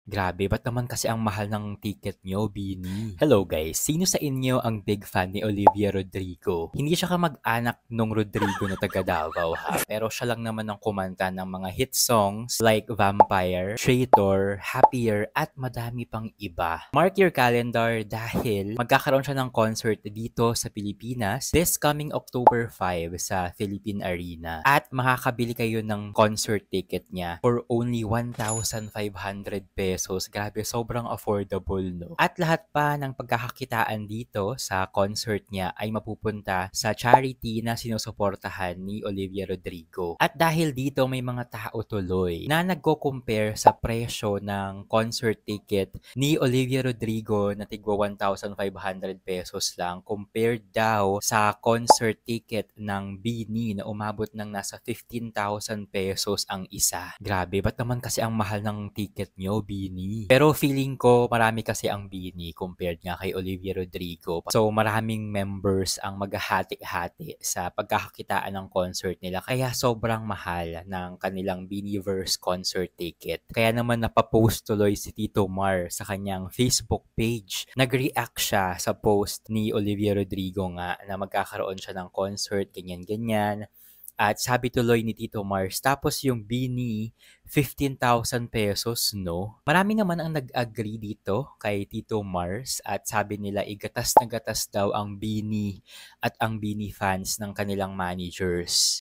Grabe, ba't naman kasi ang mahal ng ticket nyo, Bini? Hello guys, sino sa inyo ang big fan ni Olivia Rodrigo? Hindi siya kamag-anak nung Rodrigo na taga Davao ha, pero siya lang naman ang kumanta ng mga hit songs like Vampire, Traitor, Happier, at madami pang iba. Mark your calendar dahil magkakaroon siya ng concert dito sa Pilipinas this coming October 5 sa Philippine Arena. At makakabili kayo ng concert ticket niya for only 1,500 pesos. Grabe, sobrang affordable, no? At lahat pa ng pagkakakitaan dito sa concert niya ay mapupunta sa charity na sinusuportahan ni Olivia Rodrigo. At dahil dito may mga tao tuloy na nagko-compare sa presyo ng concert ticket ni Olivia Rodrigo na tigwa 1,500 pesos lang compared daw sa concert ticket ng BINI na umabot ng nasa 15,000 pesos ang isa. Grabe, ba't naman kasi ang mahal ng ticket nyo, BINI? Pero feeling ko marami kasi ang BINI compared nga kay Olivia Rodrigo. So maraming members ang maghahati-hati sa pagkakakitaan ng concert nila. Kaya sobrang mahal ng kanilang BINIverse concert ticket. Kaya naman napapost tuloy si Tito Mar sa kanyang Facebook page. Nag-react siya sa post ni Olivia Rodrigo nga na magkakaroon siya ng concert, ganyan-ganyan. At sabi tuloy ni Tito Mars, tapos yung BINI, 15,000 pesos, no? Marami naman ang nag-agree dito kay Tito Mars at sabi nila igatas na gatas daw ang BINI at ang BINI fans ng kanilang managers.